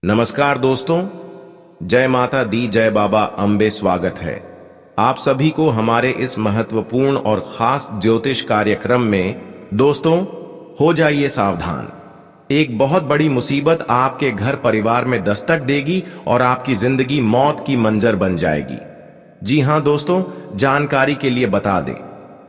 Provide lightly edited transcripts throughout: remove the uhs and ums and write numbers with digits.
नमस्कार दोस्तों, जय माता दी, जय बाबा अम्बे। स्वागत है आप सभी को हमारे इस महत्वपूर्ण और खास ज्योतिष कार्यक्रम में। दोस्तों, हो जाइए सावधान। एक बहुत बड़ी मुसीबत आपके घर परिवार में दस्तक देगी और आपकी जिंदगी मौत की मंजर बन जाएगी। जी हां दोस्तों, जानकारी के लिए बता दें,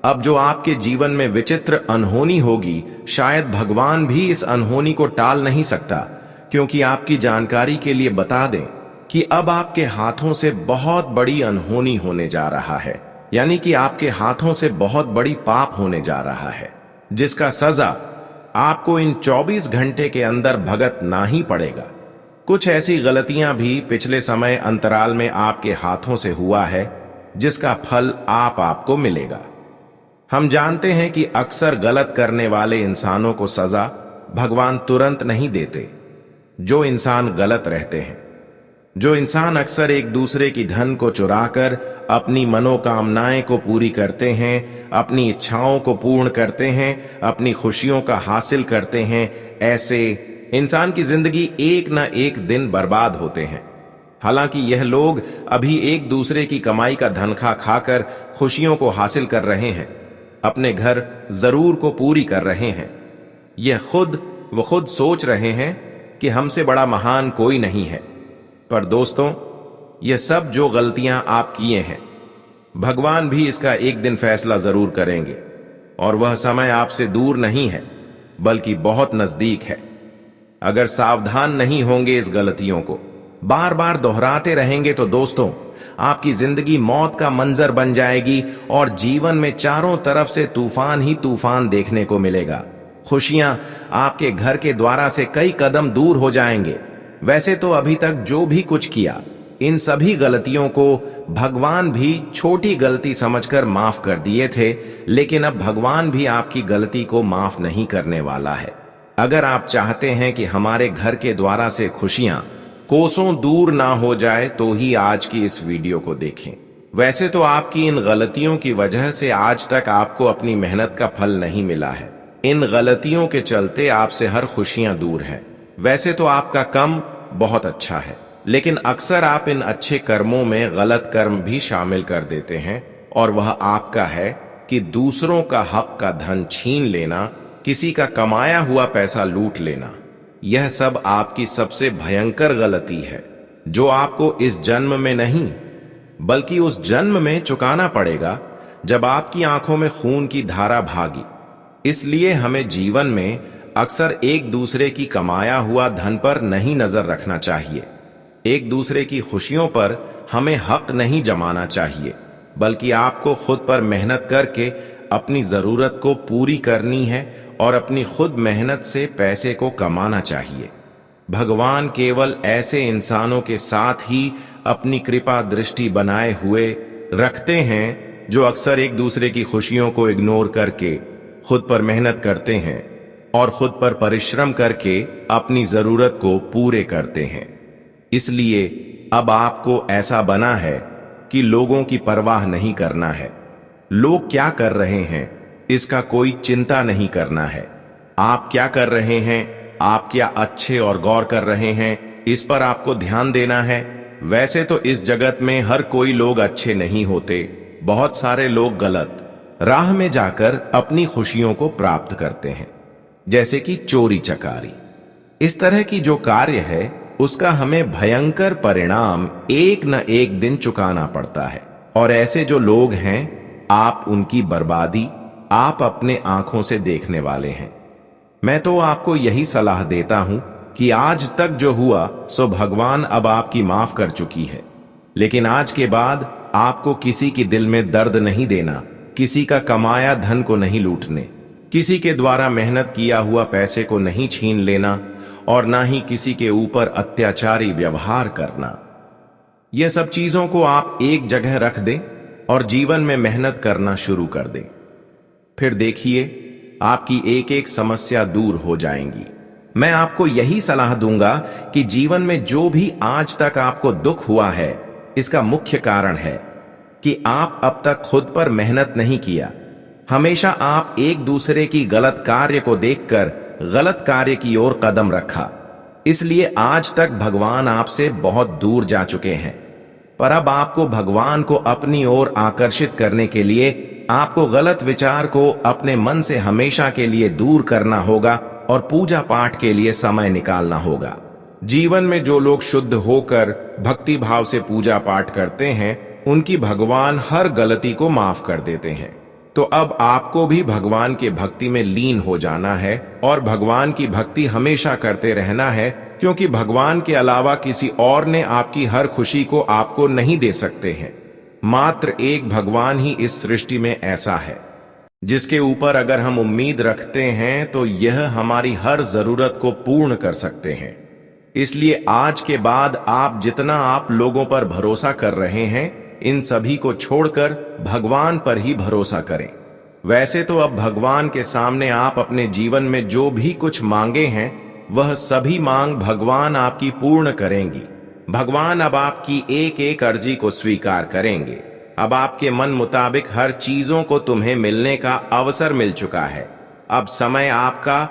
अब जो आपके जीवन में विचित्र अनहोनी होगी, शायद भगवान भी इस अनहोनी को टाल नहीं सकता। क्योंकि आपकी जानकारी के लिए बता दें कि अब आपके हाथों से बहुत बड़ी अनहोनी होने जा रहा है, यानी कि आपके हाथों से बहुत बड़ी पाप होने जा रहा है, जिसका सजा आपको इन 24 घंटे के अंदर भुगतना ही पड़ेगा। कुछ ऐसी गलतियां भी पिछले समय अंतराल में आपके हाथों से हुआ है, जिसका फल आपको मिलेगा। हम जानते हैं कि अक्सर गलत करने वाले इंसानों को सजा भगवान तुरंत नहीं देते। जो इंसान गलत रहते हैं, जो इंसान अक्सर एक दूसरे की धन को चुराकर अपनी मनोकामनाएं को पूरी करते हैं, अपनी इच्छाओं को पूर्ण करते हैं, अपनी खुशियों का हासिल करते हैं, ऐसे इंसान की जिंदगी एक न एक दिन बर्बाद होते हैं। हालांकि यह लोग अभी एक दूसरे की कमाई का धन खाकर खुशियों को हासिल कर रहे हैं, अपने घर जरूर को पूरी कर रहे हैं। यह खुद सोच रहे हैं कि हमसे बड़ा महान कोई नहीं है। पर दोस्तों, यह सब जो गलतियां आप किए हैं, भगवान भी इसका एक दिन फैसला जरूर करेंगे, और वह समय आपसे दूर नहीं है बल्कि बहुत नजदीक है। अगर सावधान नहीं होंगे, इस गलतियों को बार बार दोहराते रहेंगे, तो दोस्तों, आपकी जिंदगी मौत का मंजर बन जाएगी और जीवन में चारों तरफ से तूफान ही तूफान देखने को मिलेगा। खुशियां आपके घर के द्वारा से कई कदम दूर हो जाएंगे। वैसे तो अभी तक जो भी कुछ किया, इन सभी गलतियों को भगवान भी छोटी गलती समझकर माफ कर दिए थे, लेकिन अब भगवान भी आपकी गलती को माफ नहीं करने वाला है। अगर आप चाहते हैं कि हमारे घर के द्वारा से खुशियां कोसों दूर ना हो जाए, तो ही आज की इस वीडियो को देखें। वैसे तो आपकी इन गलतियों की वजह से आज तक आपको अपनी मेहनत का फल नहीं मिला है। इन गलतियों के चलते आपसे हर खुशियां दूर हैं। वैसे तो आपका कर्म बहुत अच्छा है, लेकिन अक्सर आप इन अच्छे कर्मों में गलत कर्म भी शामिल कर देते हैं, और वह आपका है कि दूसरों का हक का धन छीन लेना, किसी का कमाया हुआ पैसा लूट लेना। यह सब आपकी सबसे भयंकर गलती है, जो आपको इस जन्म में नहीं बल्कि उस जन्म में चुकाना पड़ेगा, जब आपकी आंखों में खून की धारा भागी। इसलिए हमें जीवन में अक्सर एक दूसरे की कमाया हुआ धन पर नहीं नजर रखना चाहिए। एक दूसरे की खुशियों पर हमें हक नहीं जमाना चाहिए, बल्कि आपको खुद पर मेहनत करके अपनी जरूरत को पूरी करनी है और अपनी खुद मेहनत से पैसे को कमाना चाहिए। भगवान केवल ऐसे इंसानों के साथ ही अपनी कृपा दृष्टि बनाए हुए रखते हैं, जो अक्सर एक दूसरे की खुशियों को इग्नोर करके खुद पर मेहनत करते हैं और खुद पर परिश्रम करके अपनी जरूरत को पूरे करते हैं। इसलिए अब आपको ऐसा बना है कि लोगों की परवाह नहीं करना है। लोग क्या कर रहे हैं, इसका कोई चिंता नहीं करना है। आप क्या कर रहे हैं, आप क्या अच्छे और गौर कर रहे हैं, इस पर आपको ध्यान देना है। वैसे तो इस जगत में हर कोई लोग अच्छे नहीं होते। बहुत सारे लोग गलत राह में जाकर अपनी खुशियों को प्राप्त करते हैं, जैसे कि चोरी चकारी। इस तरह की जो कार्य है, उसका हमें भयंकर परिणाम एक न एक दिन चुकाना पड़ता है। और ऐसे जो लोग हैं, आप उनकी बर्बादी आप अपने आंखों से देखने वाले हैं। मैं तो आपको यही सलाह देता हूं कि आज तक जो हुआ सो भगवान अब आपकी माफ कर चुकी है, लेकिन आज के बाद आपको किसी की दिल में दर्द नहीं देना, किसी का कमाया धन को नहीं लूटने, किसी के द्वारा मेहनत किया हुआ पैसे को नहीं छीन लेना, और ना ही किसी के ऊपर अत्याचारी व्यवहार करना। यह सब चीजों को आप एक जगह रख दें और जीवन में मेहनत करना शुरू कर दें। फिर देखिए, आपकी एक एक समस्या दूर हो जाएंगी। मैं आपको यही सलाह दूंगा कि जीवन में जो भी आज तक आपको दुख हुआ है, इसका मुख्य कारण है कि आप अब तक खुद पर मेहनत नहीं किया। हमेशा आप एक दूसरे की गलत कार्य को देखकर गलत कार्य की ओर कदम रखा। इसलिए आज तक भगवान आपसे बहुत दूर जा चुके हैं, पर अब आपको भगवान को अपनी ओर आकर्षित करने के लिए आपको गलत विचार को अपने मन से हमेशा के लिए दूर करना होगा और पूजा पाठ के लिए समय निकालना होगा। जीवन में जो लोग शुद्ध होकर भक्ति भाव से पूजा पाठ करते हैं, उनकी भगवान हर गलती को माफ कर देते हैं। तो अब आपको भी भगवान के भक्ति में लीन हो जाना है और भगवान की भक्ति हमेशा करते रहना है, क्योंकि भगवान के अलावा किसी और ने आपकी हर खुशी को आपको नहीं दे सकते हैं। मात्र एक भगवान ही इस सृष्टि में ऐसा है जिसके ऊपर अगर हम उम्मीद रखते हैं तो यह हमारी हर जरूरत को पूर्ण कर सकते हैं। इसलिए आज के बाद आप जितना आप लोगों पर भरोसा कर रहे हैं, इन सभी को छोड़कर भगवान पर ही भरोसा करें। वैसे तो अब भगवान के सामने आप अपने जीवन में जो भी कुछ मांगे हैं, वह सभी मांग भगवान आपकी पूर्ण करेंगी। भगवान अब आपकी एक एक अर्जी को स्वीकार करेंगे। अब आपके मन मुताबिक हर चीजों को तुम्हें मिलने का अवसर मिल चुका है। अब समय आपका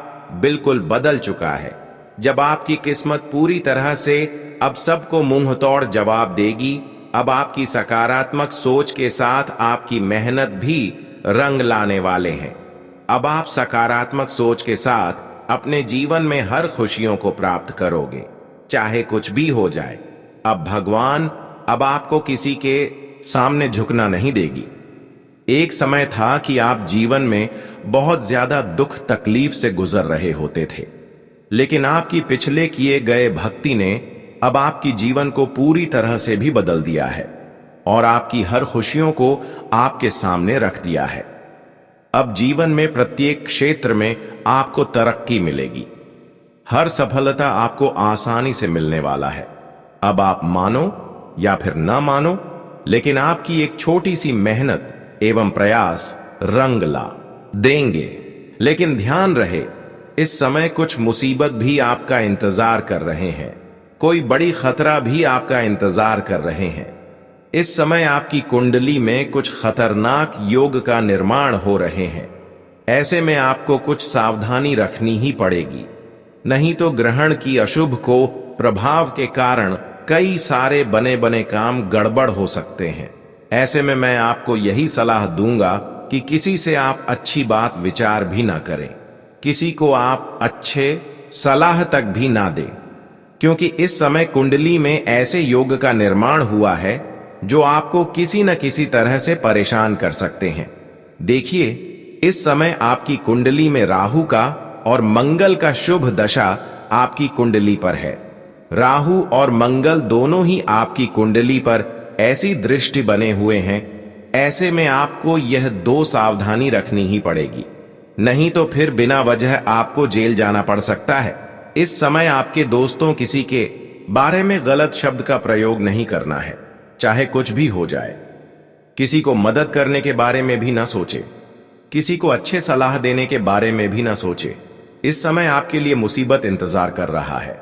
बिल्कुल बदल चुका है, जब आपकी किस्मत पूरी तरह से अब सबको मुंह तोड़ जवाब देगी। अब आपकी सकारात्मक सोच के साथ आपकी मेहनत भी रंग लाने वाले हैं। अब आप सकारात्मक सोच के साथ अपने जीवन में हर खुशियों को प्राप्त करोगे, चाहे कुछ भी हो जाए। अब भगवान अब आपको किसी के सामने झुकना नहीं देगी। एक समय था कि आप जीवन में बहुत ज्यादा दुख तकलीफ से गुजर रहे होते थे, लेकिन आपकी पिछले किए गए भक्ति ने अब आपकी जीवन को पूरी तरह से भी बदल दिया है और आपकी हर खुशियों को आपके सामने रख दिया है। अब जीवन में प्रत्येक क्षेत्र में आपको तरक्की मिलेगी। हर सफलता आपको आसानी से मिलने वाला है। अब आप मानो या फिर ना मानो, लेकिन आपकी एक छोटी सी मेहनत एवं प्रयास रंग ला देंगे। लेकिन ध्यान रहे, इस समय कुछ मुसीबत भी आपका इंतजार कर रहे हैं, कोई बड़ी खतरा भी आपका इंतजार कर रहे हैं। इस समय आपकी कुंडली में कुछ खतरनाक योग का निर्माण हो रहे हैं। ऐसे में आपको कुछ सावधानी रखनी ही पड़ेगी, नहीं तो ग्रहण की अशुभ को प्रभाव के कारण कई सारे बने बने काम गड़बड़ हो सकते हैं। ऐसे में मैं आपको यही सलाह दूंगा कि किसी से आप अच्छी बात विचार भी ना करें, किसी को आप अच्छे सलाह तक भी ना दें, क्योंकि इस समय कुंडली में ऐसे योग का निर्माण हुआ है जो आपको किसी न किसी तरह से परेशान कर सकते हैं। देखिए, इस समय आपकी कुंडली में राहु का और मंगल का शुभ दशा आपकी कुंडली पर है। राहु और मंगल दोनों ही आपकी कुंडली पर ऐसी दृष्टि बने हुए हैं। ऐसे में आपको यह दो सावधानी रखनी ही पड़ेगी, नहीं तो फिर बिना वजह आपको जेल जाना पड़ सकता है। इस समय आपके दोस्तों किसी के बारे में गलत शब्द का प्रयोग नहीं करना है, चाहे कुछ भी हो जाए। किसी को मदद करने के बारे में भी ना सोचे, किसी को अच्छे सलाह देने के बारे में भी ना सोचे। इस समय आपके लिए मुसीबत इंतजार कर रहा है।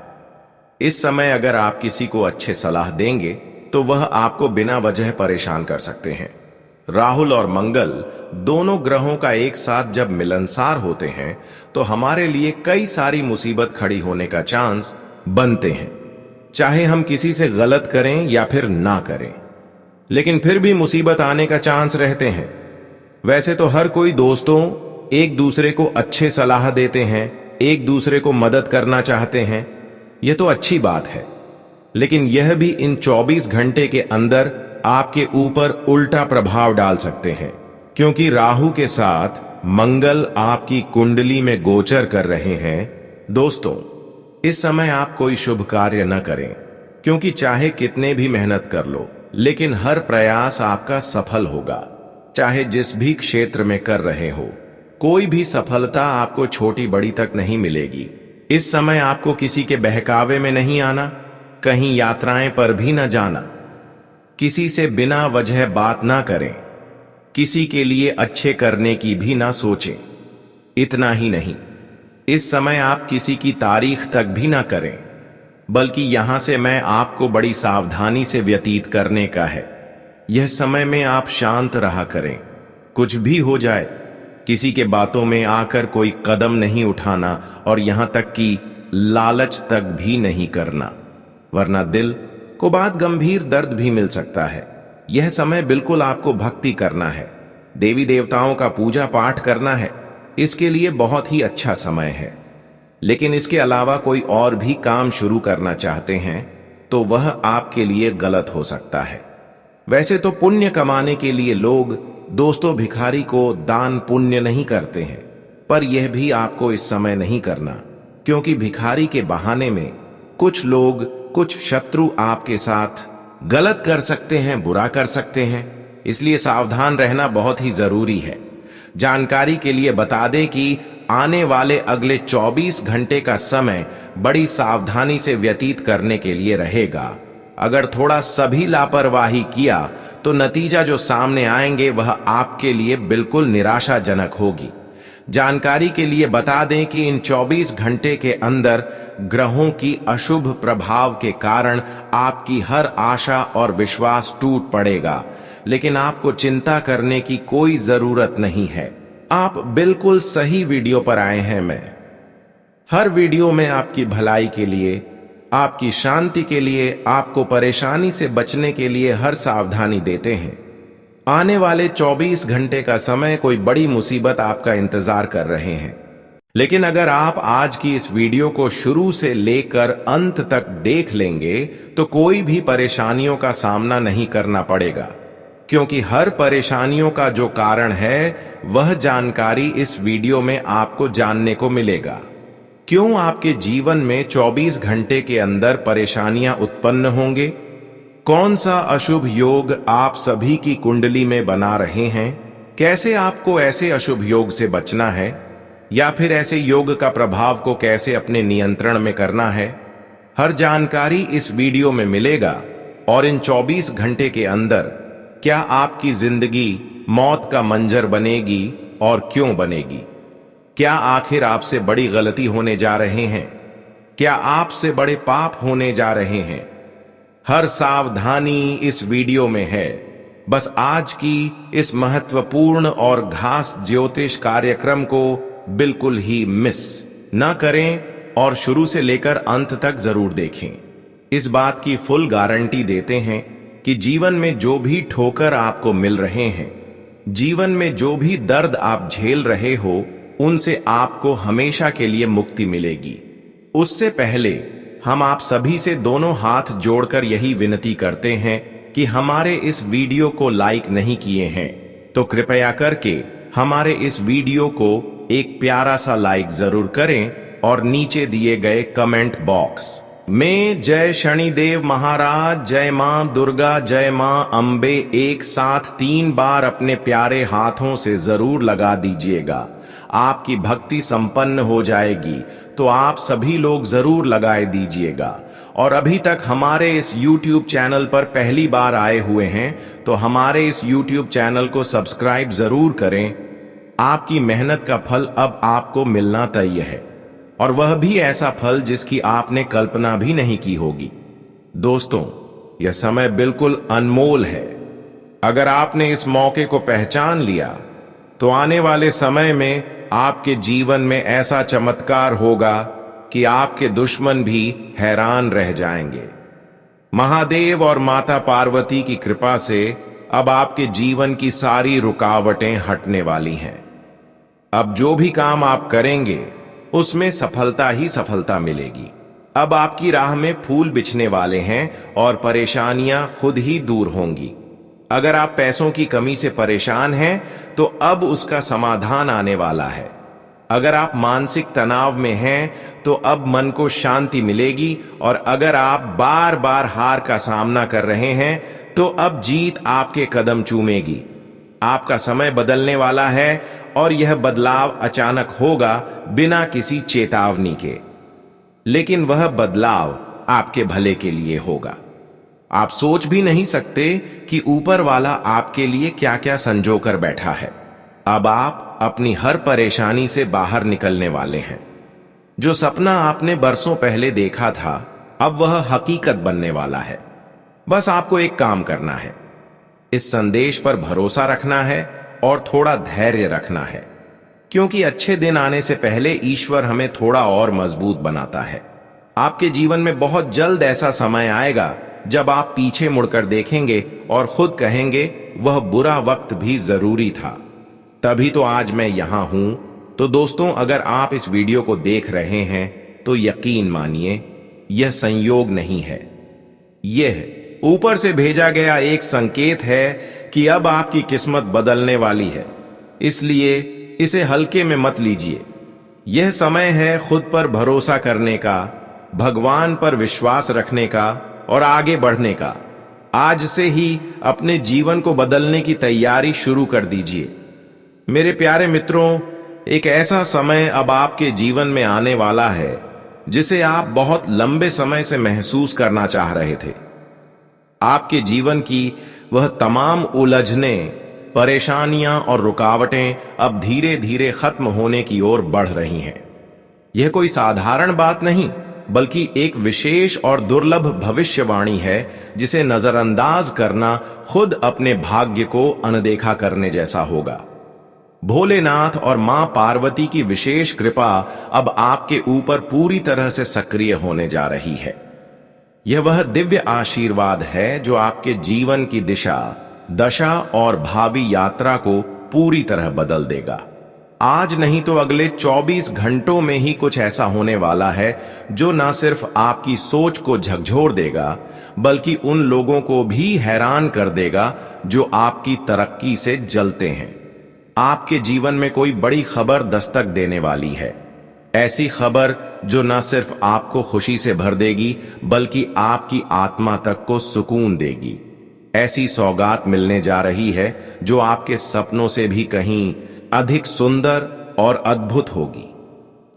इस समय अगर आप किसी को अच्छे सलाह देंगे तो वह आपको बिना वजह परेशान कर सकते हैं। राहुल और मंगल दोनों ग्रहों का एक साथ जब मिलनसार होते हैं तो हमारे लिए कई सारी मुसीबत खड़ी होने का चांस बनते हैं, चाहे हम किसी से गलत करें या फिर ना करें, लेकिन फिर भी मुसीबत आने का चांस रहते हैं। वैसे तो हर कोई दोस्तों एक दूसरे को अच्छे सलाह देते हैं, एक दूसरे को मदद करना चाहते हैं, यह तो अच्छी बात है, लेकिन यह भी इन 24 घंटे के अंदर आपके ऊपर उल्टा प्रभाव डाल सकते हैं, क्योंकि राहु के साथ मंगल आपकी कुंडली में गोचर कर रहे हैं। दोस्तों, इस समय आप कोई शुभ कार्य न करें, क्योंकि चाहे कितने भी मेहनत कर लो, लेकिन हर प्रयास आपका सफल होगा, चाहे जिस भी क्षेत्र में कर रहे हो। कोई भी सफलता आपको छोटी बड़ी तक नहीं मिलेगी। इस समय आपको किसी के बहकावे में नहीं आना, कहीं यात्राएं पर भी न जाना, किसी से बिना वजह बात ना करें, किसी के लिए अच्छे करने की भी ना सोचें। इतना ही नहीं, इस समय आप किसी की तारीफ तक भी ना करें, बल्कि यहां से मैं आपको बड़ी सावधानी से व्यतीत करने का है। यह समय में आप शांत रहा करें। कुछ भी हो जाए, किसी के बातों में आकर कोई कदम नहीं उठाना, और यहां तक कि लालच तक भी नहीं करना, वरना दिल को बाद गंभीर दर्द भी मिल सकता है। यह समय बिल्कुल आपको भक्ति करना है, देवी देवताओं का पूजा पाठ करना है, इसके लिए बहुत ही अच्छा समय है। लेकिन इसके अलावा कोई और भी काम शुरू करना चाहते हैं तो वह आपके लिए गलत हो सकता है। वैसे तो पुण्य कमाने के लिए लोग दोस्तों भिखारी को दान पुण्य नहीं करते हैं, पर यह भी आपको इस समय नहीं करना, क्योंकि भिखारी के बहाने में कुछ लोग, कुछ शत्रु आपके साथ गलत कर सकते हैं, बुरा कर सकते हैं। इसलिए सावधान रहना बहुत ही जरूरी है। जानकारी के लिए बता दें कि आने वाले अगले 24 घंटे का समय बड़ी सावधानी से व्यतीत करने के लिए रहेगा। अगर थोड़ा सभी लापरवाही किया तो नतीजा जो सामने आएंगे वह आपके लिए बिल्कुल निराशाजनक होगी। जानकारी के लिए बता दें कि इन 24 घंटे के अंदर ग्रहों की अशुभ प्रभाव के कारण आपकी हर आशा और विश्वास टूट पड़ेगा, लेकिन आपको चिंता करने की कोई जरूरत नहीं है। आप बिल्कुल सही वीडियो पर आए हैं। मैं हर वीडियो में आपकी भलाई के लिए, आपकी शांति के लिए, आपको परेशानी से बचने के लिए हर सावधानी देते हैं। आने वाले 24 घंटे का समय कोई बड़ी मुसीबत आपका इंतजार कर रहे हैं, लेकिन अगर आप आज की इस वीडियो को शुरू से लेकर अंत तक देख लेंगे तो कोई भी परेशानियों का सामना नहीं करना पड़ेगा, क्योंकि हर परेशानियों का जो कारण है वह जानकारी इस वीडियो में आपको जानने को मिलेगा। क्यों आपके जीवन में 24 घंटे के अंदर परेशानियां उत्पन्न होंगे, कौन सा अशुभ योग आप सभी की कुंडली में बना रहे हैं, कैसे आपको ऐसे अशुभ योग से बचना है, या फिर ऐसे योग का प्रभाव को कैसे अपने नियंत्रण में करना है, हर जानकारी इस वीडियो में मिलेगा। और इन 24 घंटे के अंदर क्या आपकी जिंदगी मौत का मंजर बनेगी और क्यों बनेगी? क्या आखिर आपसे बड़ी गलती होने जा रहे हैं? क्या आपसे बड़े पाप होने जा रहे हैं? हर सावधानी इस वीडियो में है। बस आज की इस महत्वपूर्ण और खास ज्योतिष कार्यक्रम को बिल्कुल ही मिस न करें और शुरू से लेकर अंत तक जरूर देखें। इस बात की फुल गारंटी देते हैं कि जीवन में जो भी ठोकर आपको मिल रहे हैं, जीवन में जो भी दर्द आप झेल रहे हो, उनसे आपको हमेशा के लिए मुक्ति मिलेगी। उससे पहले हम आप सभी से दोनों हाथ जोड़कर यही विनती करते हैं कि हमारे इस वीडियो को लाइक नहीं किए हैं तो कृपया करके हमारे इस वीडियो को एक प्यारा सा लाइक जरूर करें और नीचे दिए गए कमेंट बॉक्स में जय शनिदेव महाराज, जय मां दुर्गा, जय मां अंबे एक साथ 3 बार अपने प्यारे हाथों से जरूर लगा दीजिएगा। आपकी भक्ति संपन्न हो जाएगी, तो आप सभी लोग जरूर लगाए दीजिएगा। और अभी तक हमारे इस YouTube चैनल पर पहली बार आए हुए हैं तो हमारे इस YouTube चैनल को सब्सक्राइब जरूर करें। आपकी मेहनत का फल अब आपको मिलना तय है, और वह भी ऐसा फल जिसकी आपने कल्पना भी नहीं की होगी। दोस्तों, यह समय बिल्कुल अनमोल है। अगर आपने इस मौके को पहचान लिया तो आने वाले समय में आपके जीवन में ऐसा चमत्कार होगा कि आपके दुश्मन भी हैरान रह जाएंगे। महादेव और माता पार्वती की कृपा से अब आपके जीवन की सारी रुकावटें हटने वाली हैं। अब जो भी काम आप करेंगे उसमें सफलता ही सफलता मिलेगी। अब आपकी राह में फूल बिछने वाले हैं और परेशानियां खुद ही दूर होंगी। अगर आप पैसों की कमी से परेशान हैं तो अब उसका समाधान आने वाला है। अगर आप मानसिक तनाव में हैं तो अब मन को शांति मिलेगी, और अगर आप बार बार हार का सामना कर रहे हैं तो अब जीत आपके कदम चूमेगी। आपका समय बदलने वाला है और यह बदलाव अचानक होगा, बिना किसी चेतावनी के, लेकिन वह बदलाव आपके भले के लिए होगा। आप सोच भी नहीं सकते कि ऊपर वाला आपके लिए क्या क्या संजो कर बैठा है। अब आप अपनी हर परेशानी से बाहर निकलने वाले हैं। जो सपना आपने बरसों पहले देखा था, अब वह हकीकत बनने वाला है। बस आपको एक काम करना है, इस संदेश पर भरोसा रखना है और थोड़ा धैर्य रखना है। क्योंकि अच्छे दिन आने से पहले ईश्वर हमें थोड़ा और मजबूत बनाता है। आपके जीवन में बहुत जल्द ऐसा समय आएगा जब आप पीछे मुड़कर देखेंगे और खुद कहेंगे वह बुरा वक्त भी जरूरी था, तभी तो आज मैं यहां हूं। तो दोस्तों, अगर आप इस वीडियो को देख रहे हैं तो यकीन मानिए यह संयोग नहीं है, यह ऊपर से भेजा गया एक संकेत है कि अब आपकी किस्मत बदलने वाली है। इसलिए इसे हल्के में मत लीजिए। यह समय है खुद पर भरोसा करने का, भगवान पर विश्वास रखने का और आगे बढ़ने का। आज से ही अपने जीवन को बदलने की तैयारी शुरू कर दीजिए। मेरे प्यारे मित्रों, एक ऐसा समय अब आपके जीवन में आने वाला है जिसे आप बहुत लंबे समय से महसूस करना चाह रहे थे। आपके जीवन की वह तमाम उलझनें, परेशानियां और रुकावटें अब धीरे धीरे खत्म होने की ओर बढ़ रही हैं। यह कोई साधारण बात नहीं, बल्कि एक विशेष और दुर्लभ भविष्यवाणी है जिसे नजरअंदाज करना खुद अपने भाग्य को अनदेखा करने जैसा होगा। भोलेनाथ और मां पार्वती की विशेष कृपा अब आपके ऊपर पूरी तरह से सक्रिय होने जा रही है। यह वह दिव्य आशीर्वाद है जो आपके जीवन की दिशा, दशा और भावी यात्रा को पूरी तरह बदल देगा। आज नहीं तो अगले 24 घंटों में ही कुछ ऐसा होने वाला है जो न सिर्फ आपकी सोच को झकझोर देगा, बल्कि उन लोगों को भी हैरान कर देगा जो आपकी तरक्की से जलते हैं। आपके जीवन में कोई बड़ी खबर दस्तक देने वाली है, ऐसी खबर जो न सिर्फ आपको खुशी से भर देगी बल्कि आपकी आत्मा तक को सुकून देगी। ऐसी सौगात मिलने जा रही है जो आपके सपनों से भी कहीं अधिक सुंदर और अद्भुत होगी।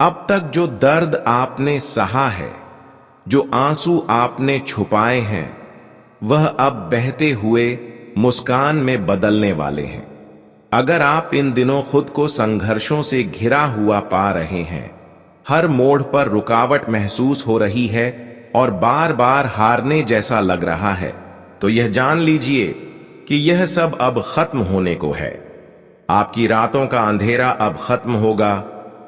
अब तक जो दर्द आपने सहा है, जो आंसू आपने छुपाए हैं, वह अब बहते हुए मुस्कान में बदलने वाले हैं। अगर आप इन दिनों खुद को संघर्षों से घिरा हुआ पा रहे हैं, हर मोड़ पर रुकावट महसूस हो रही है और बार बार हारने जैसा लग रहा है, तो यह जान लीजिए कि यह सब अब खत्म होने को है। आपकी रातों का अंधेरा अब खत्म होगा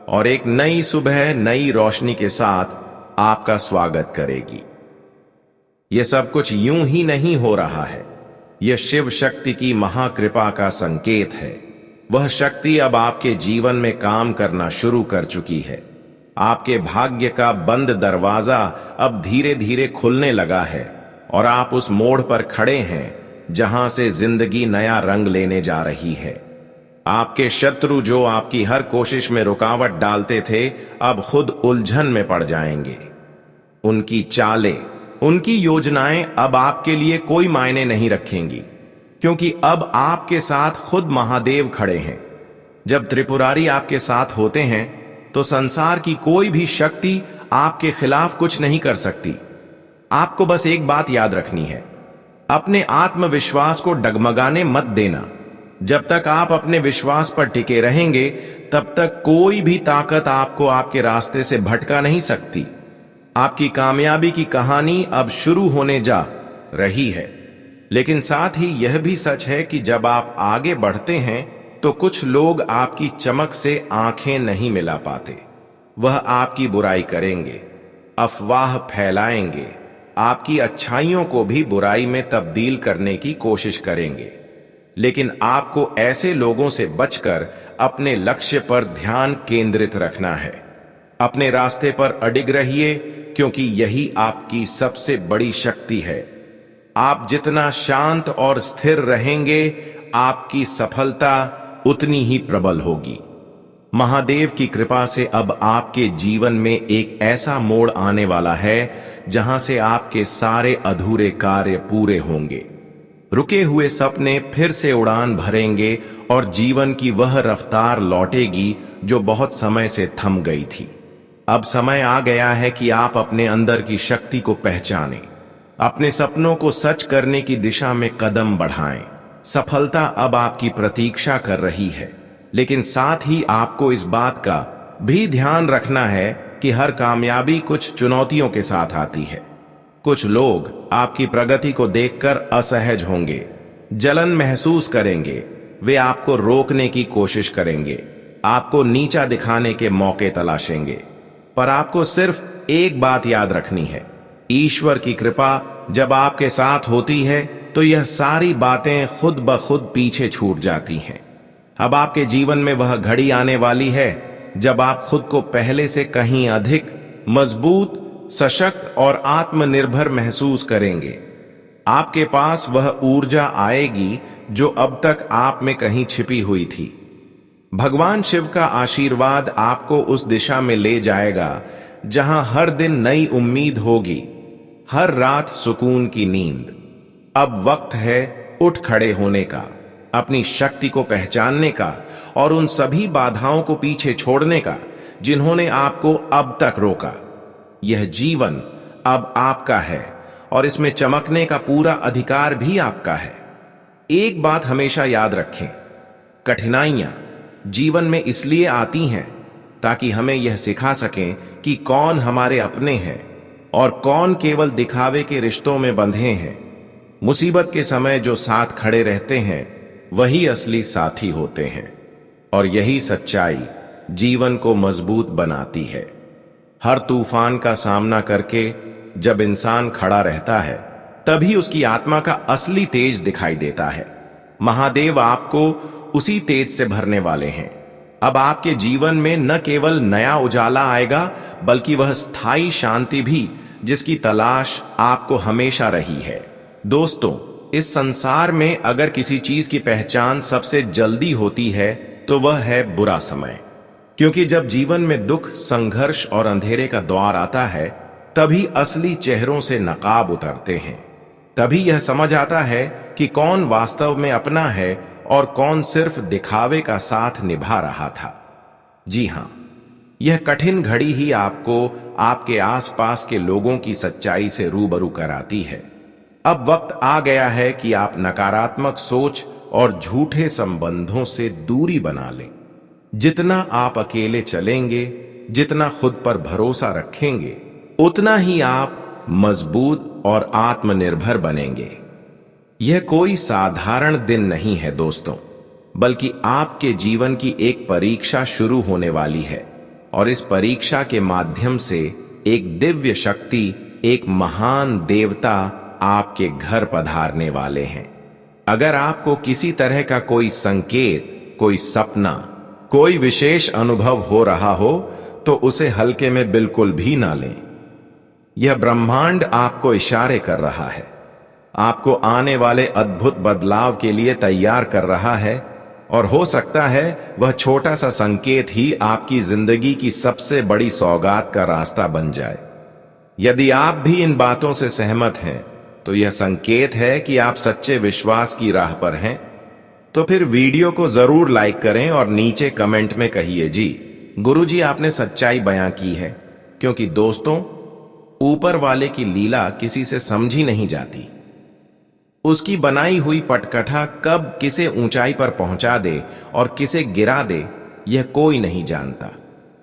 और एक नई सुबह नई रोशनी के साथ आपका स्वागत करेगी। यह सब कुछ यूं ही नहीं हो रहा है, यह शिव शक्ति की महाकृपा का संकेत है। वह शक्ति अब आपके जीवन में काम करना शुरू कर चुकी है। आपके भाग्य का बंद दरवाजा अब धीरे धीरे खुलने लगा है और आप उस मोड़ पर खड़े हैं जहां से जिंदगी नया रंग लेने जा रही है। आपके शत्रु जो आपकी हर कोशिश में रुकावट डालते थे, अब खुद उलझन में पड़ जाएंगे। उनकी चालें, उनकी योजनाएं अब आपके लिए कोई मायने नहीं रखेंगी, क्योंकि अब आपके साथ खुद महादेव खड़े हैं। जब त्रिपुरारी आपके साथ होते हैं तो संसार की कोई भी शक्ति आपके खिलाफ कुछ नहीं कर सकती। आपको बस एक बात याद रखनी है, अपने आत्मविश्वास को डगमगाने मत देना। जब तक आप अपने विश्वास पर टिके रहेंगे, तब तक कोई भी ताकत आपको आपके रास्ते से भटका नहीं सकती। आपकी कामयाबी की कहानी अब शुरू होने जा रही है, लेकिन साथ ही यह भी सच है कि जब आप आगे बढ़ते हैं तो कुछ लोग आपकी चमक से आंखें नहीं मिला पाते। वह आपकी बुराई करेंगे, अफवाह फैलाएंगे, आपकी अच्छाइयों को भी बुराई में तब्दील करने की कोशिश करेंगे। लेकिन आपको ऐसे लोगों से बचकर अपने लक्ष्य पर ध्यान केंद्रित रखना है। अपने रास्ते पर अडिग रहिए, क्योंकि यही आपकी सबसे बड़ी शक्ति है। आप जितना शांत और स्थिर रहेंगे, आपकी सफलता उतनी ही प्रबल होगी। महादेव की कृपा से अब आपके जीवन में एक ऐसा मोड़ आने वाला है जहां से आपके सारे अधूरे कार्य पूरे होंगे। रुके हुए सपने फिर से उड़ान भरेंगे और जीवन की वह रफ्तार लौटेगी जो बहुत समय से थम गई थी। अब समय आ गया है कि आप अपने अंदर की शक्ति को पहचानें, अपने सपनों को सच करने की दिशा में कदम बढ़ाएं। सफलता अब आपकी प्रतीक्षा कर रही है, लेकिन साथ ही आपको इस बात का भी ध्यान रखना है कि हर कामयाबी कुछ चुनौतियों के साथ आती है। कुछ लोग आपकी प्रगति को देखकर असहज होंगे, जलन महसूस करेंगे, वे आपको रोकने की कोशिश करेंगे। आपको नीचा दिखाने के मौके तलाशेंगे। पर आपको सिर्फ एक बात याद रखनी है, ईश्वर की कृपा जब आपके साथ होती है तो यह सारी बातें खुद ब खुद पीछे छूट जाती हैं। अब आपके जीवन में वह घड़ी आने वाली है जब आप खुद को पहले से कहीं अधिक मजबूत, सशक्त और आत्मनिर्भर महसूस करेंगे। आपके पास वह ऊर्जा आएगी जो अब तक आप में कहीं छिपी हुई थी। भगवान शिव का आशीर्वाद आपको उस दिशा में ले जाएगा जहां हर दिन नई उम्मीद होगी, हर रात सुकून की नींद। अब वक्त है उठ खड़े होने का, अपनी शक्ति को पहचानने का और उन सभी बाधाओं को पीछे छोड़ने का जिन्होंने आपको अब तक रोका। यह जीवन अब आपका है और इसमें चमकने का पूरा अधिकार भी आपका है। एक बात हमेशा याद रखें, कठिनाइयां जीवन में इसलिए आती हैं ताकि हमें यह सिखा सकें कि कौन हमारे अपने हैं और कौन केवल दिखावे के रिश्तों में बंधे हैं। मुसीबत के समय जो साथ खड़े रहते हैं वही असली साथी होते हैं और यही सच्चाई जीवन को मजबूत बनाती है। हर तूफान का सामना करके जब इंसान खड़ा रहता है तभी उसकी आत्मा का असली तेज दिखाई देता है। महादेव आपको उसी तेज से भरने वाले हैं। अब आपके जीवन में न केवल नया उजाला आएगा बल्कि वह स्थायी शांति भी जिसकी तलाश आपको हमेशा रही है। दोस्तों, इस संसार में अगर किसी चीज की पहचान सबसे जल्दी होती है तो वह है बुरा समय। क्योंकि जब जीवन में दुख, संघर्ष और अंधेरे का द्वार आता है तभी असली चेहरों से नकाब उतरते हैं। तभी यह समझ आता है कि कौन वास्तव में अपना है और कौन सिर्फ दिखावे का साथ निभा रहा था। जी हां, यह कठिन घड़ी ही आपको आपके आसपास के लोगों की सच्चाई से रूबरू कराती है। अब वक्त आ गया है कि आप नकारात्मक सोच और झूठे संबंधों से दूरी बना लें। जितना आप अकेले चलेंगे, जितना खुद पर भरोसा रखेंगे, उतना ही आप मजबूत और आत्मनिर्भर बनेंगे। यह कोई साधारण दिन नहीं है दोस्तों, बल्कि आपके जीवन की एक परीक्षा शुरू होने वाली है और इस परीक्षा के माध्यम से एक दिव्य शक्ति, एक महान देवता आपके घर पधारने वाले हैं। अगर आपको किसी तरह का कोई संकेत, कोई सपना, कोई विशेष अनुभव हो रहा हो तो उसे हल्के में बिल्कुल भी ना लें। यह ब्रह्मांड आपको इशारे कर रहा है, आपको आने वाले अद्भुत बदलाव के लिए तैयार कर रहा है और हो सकता है वह छोटा सा संकेत ही आपकी जिंदगी की सबसे बड़ी सौगात का रास्ता बन जाए। यदि आप भी इन बातों से सहमत हैं तो यह संकेत है कि आप सच्चे विश्वास की राह पर हैं। तो फिर वीडियो को जरूर लाइक करें और नीचे कमेंट में कहिए, जी गुरुजी आपने सच्चाई बयां की है। क्योंकि दोस्तों, ऊपर वाले की लीला किसी से समझी नहीं जाती। उसकी बनाई हुई पटकथा कब किसे ऊंचाई पर पहुंचा दे और किसे गिरा दे, यह कोई नहीं जानता।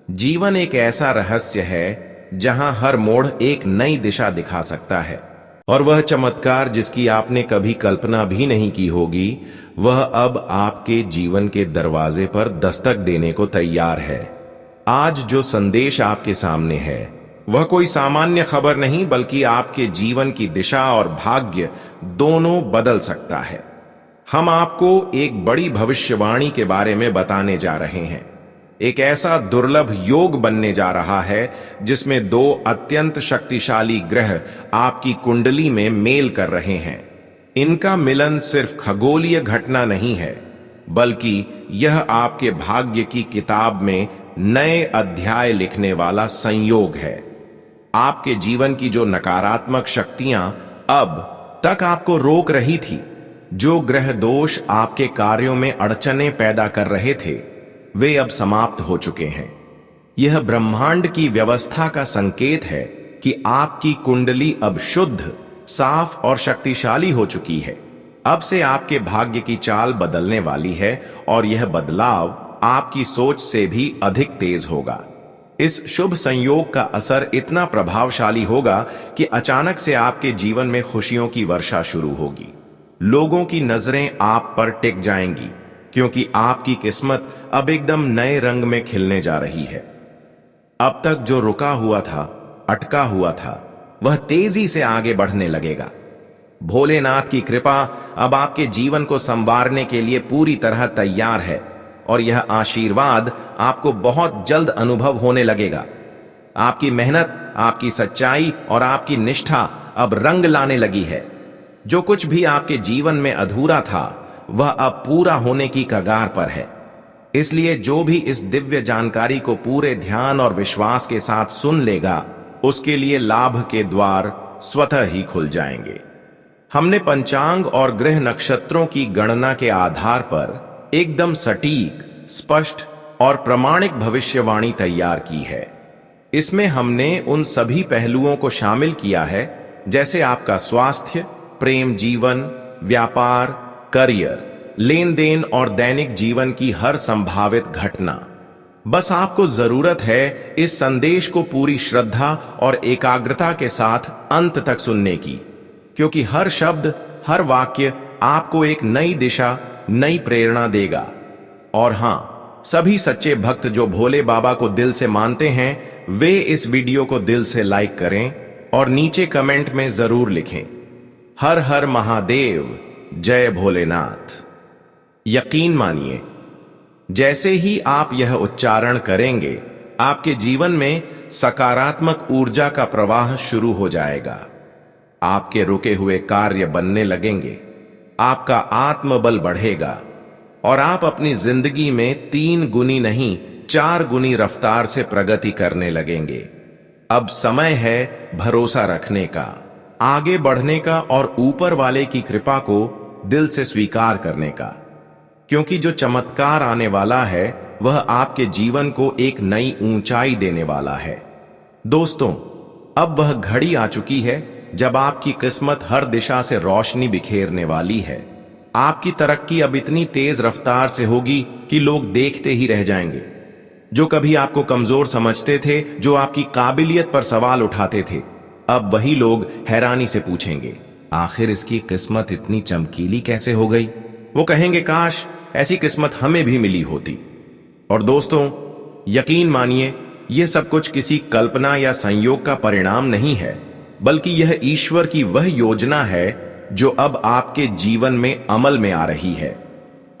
जीवन एक ऐसा रहस्य है जहां हर मोड़ एक नई दिशा दिखा सकता है और वह चमत्कार जिसकी आपने कभी कल्पना भी नहीं की होगी, वह अब आपके जीवन के दरवाजे पर दस्तक देने को तैयार है। आज जो संदेश आपके सामने है वह कोई सामान्य खबर नहीं, बल्कि आपके जीवन की दिशा और भाग्य दोनों बदल सकता है। हम आपको एक बड़ी भविष्यवाणी के बारे में बताने जा रहे हैं। एक ऐसा दुर्लभ योग बनने जा रहा है जिसमें दो अत्यंत शक्तिशाली ग्रह आपकी कुंडली में मेल कर रहे हैं। इनका मिलन सिर्फ खगोलीय घटना नहीं है, बल्कि यह आपके भाग्य की किताब में नए अध्याय लिखने वाला संयोग है। आपके जीवन की जो नकारात्मक शक्तियां अब तक आपको रोक रही थी, जो ग्रह दोष आपके कार्यों में अड़चनें पैदा कर रहे थे, वे अब समाप्त हो चुके हैं। यह ब्रह्मांड की व्यवस्था का संकेत है कि आपकी कुंडली अब शुद्ध, साफ और शक्तिशाली हो चुकी है। अब से आपके भाग्य की चाल बदलने वाली है और यह बदलाव आपकी सोच से भी अधिक तेज होगा। इस शुभ संयोग का असर इतना प्रभावशाली होगा कि अचानक से आपके जीवन में खुशियों की वर्षा शुरू होगी। लोगों की नजरें आप पर टिक जाएंगी, क्योंकि आपकी किस्मत अब एकदम नए रंग में खिलने जा रही है। अब तक जो रुका हुआ था, अटका हुआ था, वह तेजी से आगे बढ़ने लगेगा। भोलेनाथ की कृपा अब आपके जीवन को संवारने के लिए पूरी तरह तैयार है और यह आशीर्वाद आपको बहुत जल्द अनुभव होने लगेगा। आपकी मेहनत, आपकी सच्चाई और आपकी निष्ठा अब रंग लाने लगी है। जो कुछ भी आपके जीवन में अधूरा था वह अब पूरा होने की कगार पर है। इसलिए जो भी इस दिव्य जानकारी को पूरे ध्यान और विश्वास के साथ सुन लेगा, उसके लिए लाभ के द्वार स्वतः ही खुल जाएंगे। हमने पंचांग और ग्रह नक्षत्रों की गणना के आधार पर एकदम सटीक, स्पष्ट और प्रमाणिक भविष्यवाणी तैयार की है। इसमें हमने उन सभी पहलुओं को शामिल किया है जैसे आपका स्वास्थ्य, प्रेम जीवन, व्यापार, करियर, लेन देन और दैनिक जीवन की हर संभावित घटना। बस आपको जरूरत है इस संदेश को पूरी श्रद्धा और एकाग्रता के साथ अंत तक सुनने की, क्योंकि हर शब्द, हर वाक्य आपको एक नई दिशा, नई प्रेरणा देगा। और हां, सभी सच्चे भक्त जो भोले बाबा को दिल से मानते हैं, वे इस वीडियो को दिल से लाइक करें और नीचे कमेंट में जरूर लिखें, हर हर महादेव, जय भोलेनाथ। यकीन मानिए, जैसे ही आप यह उच्चारण करेंगे, आपके जीवन में सकारात्मक ऊर्जा का प्रवाह शुरू हो जाएगा। आपके रुके हुए कार्य बनने लगेंगे, आपका आत्मबल बढ़ेगा और आप अपनी जिंदगी में 3 गुनी नहीं 4 गुनी रफ्तार से प्रगति करने लगेंगे। अब समय है भरोसा रखने का, आगे बढ़ने का और ऊपर वाले की कृपा को दिल से स्वीकार करने का, क्योंकि जो चमत्कार आने वाला है वह आपके जीवन को एक नई ऊंचाई देने वाला है। दोस्तों, अब वह घड़ी आ चुकी है जब आपकी किस्मत हर दिशा से रोशनी बिखेरने वाली है। आपकी तरक्की अब इतनी तेज रफ्तार से होगी कि लोग देखते ही रह जाएंगे। जो कभी आपको कमजोर समझते थे, जो आपकी काबिलियत पर सवाल उठाते थे, अब वही लोग हैरानी से पूछेंगे, आखिर इसकी किस्मत इतनी चमकीली कैसे हो गई? वो कहेंगे, काश ऐसी किस्मत हमें भी मिली होती। और दोस्तों, यकीन मानिए, यह सब कुछ किसी कल्पना या संयोग का परिणाम नहीं है, बल्कि यह ईश्वर की वह योजना है जो अब आपके जीवन में अमल में आ रही है।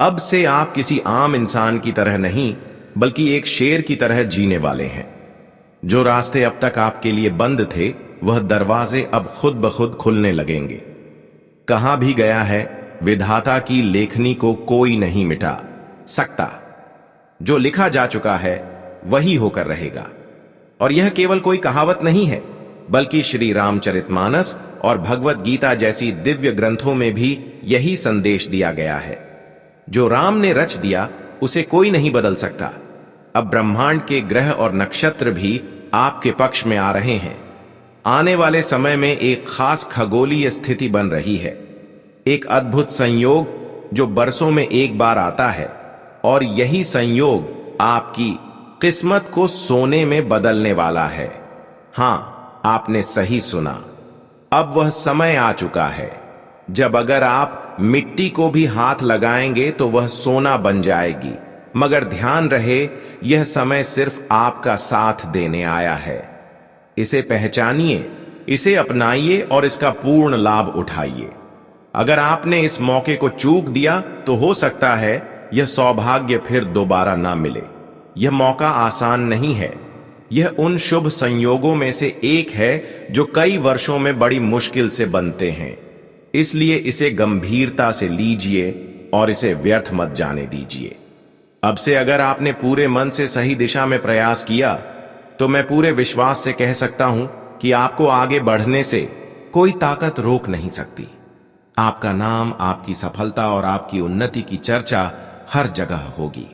अब से आप किसी आम इंसान की तरह नहीं, बल्कि एक शेर की तरह जीने वाले हैं। जो रास्ते अब तक आपके लिए बंद थे, वह दरवाजे अब खुद ब खुद खुलने लगेंगे। कहा भी गया है, विधाता की लेखनी को कोई नहीं मिटा सकता। जो लिखा जा चुका है वही होकर रहेगा। और यह केवल कोई कहावत नहीं है, बल्कि श्री रामचरितमानस और भगवत गीता जैसी दिव्य ग्रंथों में भी यही संदेश दिया गया है। जो राम ने रच दिया उसे कोई नहीं बदल सकता। अब ब्रह्मांड के ग्रह और नक्षत्र भी आपके पक्ष में आ रहे हैं। आने वाले समय में एक खास खगोलीय स्थिति बन रही है, एक अद्भुत संयोग जो बरसों में एक बार आता है, और यही संयोग आपकी किस्मत को सोने में बदलने वाला है। हां, आपने सही सुना। अब वह समय आ चुका है जब अगर आप मिट्टी को भी हाथ लगाएंगे तो वह सोना बन जाएगी। मगर ध्यान रहे, यह समय सिर्फ आपका साथ देने आया है। इसे पहचानिए, इसे अपनाइए और इसका पूर्ण लाभ उठाइए। अगर आपने इस मौके को चूक दिया तो हो सकता है यह सौभाग्य फिर दोबारा ना मिले। यह मौका आसान नहीं है। यह उन शुभ संयोगों में से एक है जो कई वर्षों में बड़ी मुश्किल से बनते हैं। इसलिए इसे गंभीरता से लीजिए और इसे व्यर्थ मत जाने दीजिए। अब से अगर आपने पूरे मन से सही दिशा में प्रयास किया, तो मैं पूरे विश्वास से कह सकता हूं कि आपको आगे बढ़ने से कोई ताकत रोक नहीं सकती। आपका नाम, आपकी सफलता और आपकी उन्नति की चर्चा हर जगह होगी।